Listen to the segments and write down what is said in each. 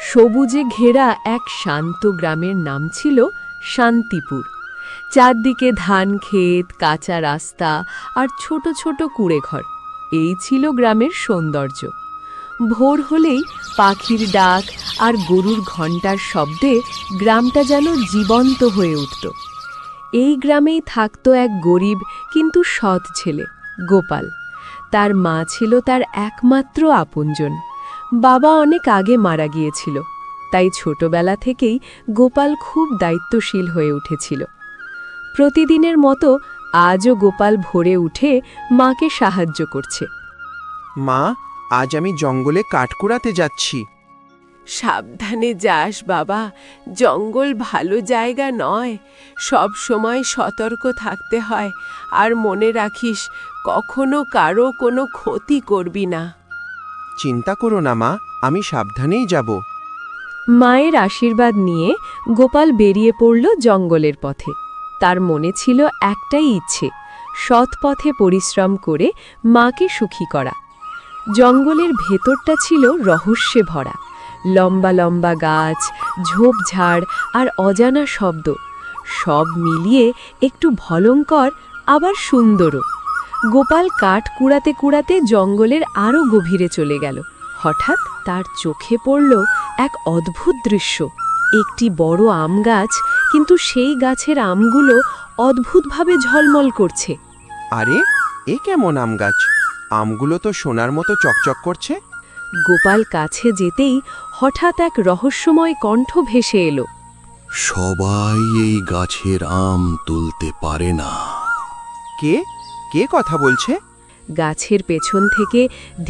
সবুজে ঘেরা এক শান্ত গ্রামের নাম ছিল শান্তিপুর। চারদিকে ধান ক্ষেত, কাঁচা রাস্তা আর ছোট ছোট কুঁড়েঘর। এই ছিল গ্রামের সৌন্দর্য। ভোর হলেই পাখির ডাক আর গরুর ঘণ্টার শব্দে গ্রামটা যেন জীবন্ত হয়ে উঠত। এই গ্রামেই থাকত এক গরিব কিন্তু সৎ ছেলে, গোপাল। তার মা ছিল তার একমাত্র আপনজন। বাবা অনেক আগে মারা গিয়েছিল, তাই ছোটবেলা থেকেই গোপাল খুব দায়িত্বশীল হয়ে উঠেছিল। প্রতিদিনের মতো আজও গোপাল ভোরে উঠে মাকে সাহায্য করছে। মা, আজ আমি জঙ্গলে কাঠ কুড়াতে যাচ্ছি। সাবধানে যাস বাবা, জঙ্গল ভালো জায়গা নয়। সব সময় সতর্ক থাকতে হয়, আর মনে রাখিস কখনো কারো কোনো ক্ষতি করবি না। চিন্তা করো না মা, আমি সাবধানেই যাব। মায়ের আশীর্বাদ নিয়ে গোপাল বেরিয়ে পড়ল জঙ্গলের পথে। তার মনে ছিল একটাই ইচ্ছে, সৎ পথে পরিশ্রম করে মাকে সুখী করা। জঙ্গলের ভেতরটা ছিল রহস্যে ভরা। লম্বা লম্বা গাছ, ঝোপঝাড় আর অজানা শব্দ, সব মিলিয়ে একটু ভয়ঙ্কর আবার সুন্দরও। গোপাল কাঠ কুড়াতে কুড়াতে জঙ্গলের আরও গভীরে চলে গেল। হঠাৎ তার চোখে পড়ল এক অদ্ভুত দৃশ্য। একটি বড় আম গাছ, কিন্তু সেই গাছের আমগুলো অদ্ভুতভাবে ঝলমল করছে। আরে, এ কেমন আম গাছ? আমগুলো তো সোনার মতো চকচক করছে। গোপাল কাছে যেতেই হঠাৎ এক রহস্যময় কণ্ঠ ভেসে এলো। সবাই এই গাছের আম তুলতে পারে না। কে কে কথা বলছে? গাছের পেছন থেকে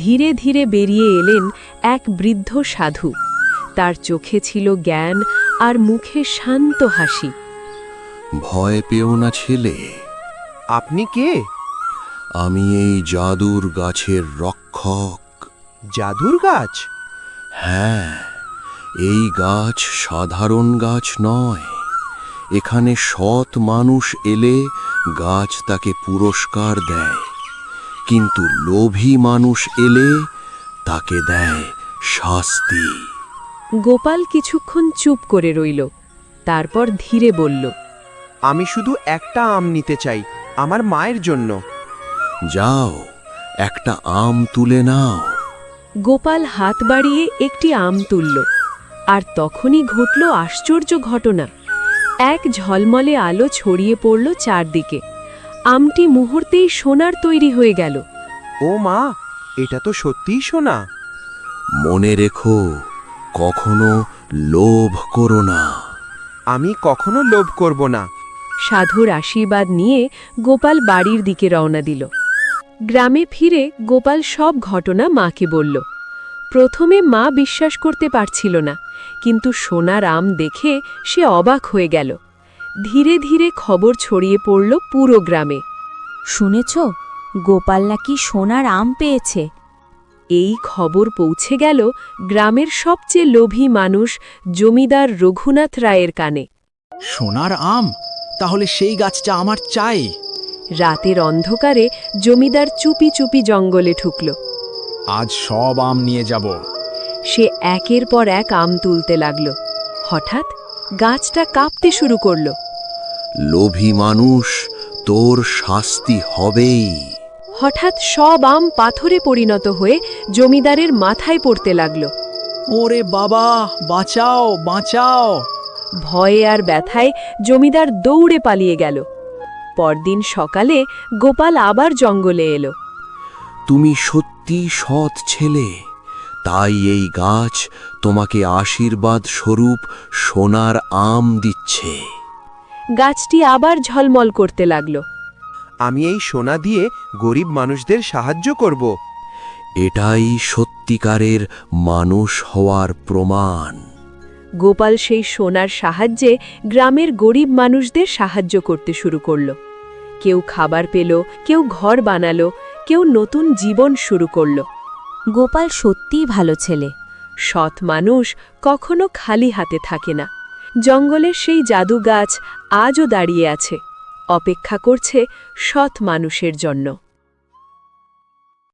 ধীরে ধীরে বেরিয়ে এলেন এক বৃদ্ধ সাধু। তার চোখে ছিল জ্ঞান আর মুখে শান্ত হাসি। ভয় পেও না ছেলে, আপনি কে? আমি এই জাদুর গাছের রক্ষক। জাদুর গাছ? হ্যাঁ, এই গাছ সাধারণ গাছ নয়। এখানে সৎ মানুষ এলে গাছ তাকে পুরস্কার দেয়, কিন্তু লোভী মানুষ এলে তাকে দেয় শাস্তি। গোপাল কিছুক্ষণ চুপ করে রইল, তারপর ধীরে বলল, আমি শুধু একটা আম নিতে চাই, আমার মায়ের জন্য। যাও, একটা আম তুলে নাও। গোপাল হাত বাড়িয়ে একটি আম তুলল, আর তখনই ঘটল আশ্চর্য ঘটনা। এক ঝলমলে আলো ছড়িয়ে পড়ল চারদিকে। আমটি মুহূর্তেই সোনার তৈরি হয়ে গেল। ও মা, এটা তো সত্যিই সোনা। মনে রেখো, কখনো লোভ করো না। আমি কখনো লোভ করব না। সাধুর আশীর্বাদ নিয়ে গোপাল বাড়ির দিকে রওনা দিল। গ্রামে ফিরে গোপাল সব ঘটনা মাকে বলল। প্রথমে মা বিশ্বাস করতে পারছিল না, কিন্তু সোনার আম দেখে সে অবাক হয়ে গেল। ধীরে ধীরে খবর ছড়িয়ে পড়ল পুরো গ্রামে। শুনেছ, গোপাল নাকি সোনার আম পেয়েছে। এই খবর পৌঁছে গেল গ্রামের সবচেয়ে লোভী মানুষ জমিদার রঘুনাথ রায়ের কানে। সোনার আম? তাহলে সেই গাছটা আমার চাই। রাতের অন্ধকারে জমিদার চুপি চুপি জঙ্গলে ঢুকল। আজ সব আম নিয়ে যাব। সে একের পর এক আম তুলতে লাগল। হঠাৎ গাছটা কাঁপতে শুরু করল। লোভী মানুষ, তোর শাস্তি হবেই। হঠাৎ সব আম পাথরে পরিণত হয়ে জমিদারের মাথায় পড়তে লাগল। ওরে বাবা, বাঁচাও বাঁচাও! ভয়ে আর ব্যথায় জমিদার দৌড়ে পালিয়ে গেল। পরদিন সকালে গোপাল আবার জঙ্গলে এলো। তুমি সত্যি সৎ ছেলে, তাই এই গাছ তোমাকে আশীর্বাদ স্বরূপ সোনার আম দিচ্ছে। গাছটি আবার ঝলমল করতে লাগল। আমি এই সোনা দিয়ে গরিব মানুষদের সাহায্য করব। এটাই সত্যিকারের মানুষ হওয়ার প্রমাণ। গোপাল সেই সোনার সাহায্যে গ্রামের গরিব মানুষদের সাহায্য করতে শুরু করল। কেউ খাবার পেল, কেউ ঘর বানালো, কেউ নতুন জীবন শুরু করল। গোপাল সত্যিই ভালো ছেলে। সৎ মানুষ কখনো খালি হাতে থাকে না। জঙ্গলের সেই জাদু গাছ আজও দাঁড়িয়ে আছে, অপেক্ষা করছে সৎ মানুষের জন্য।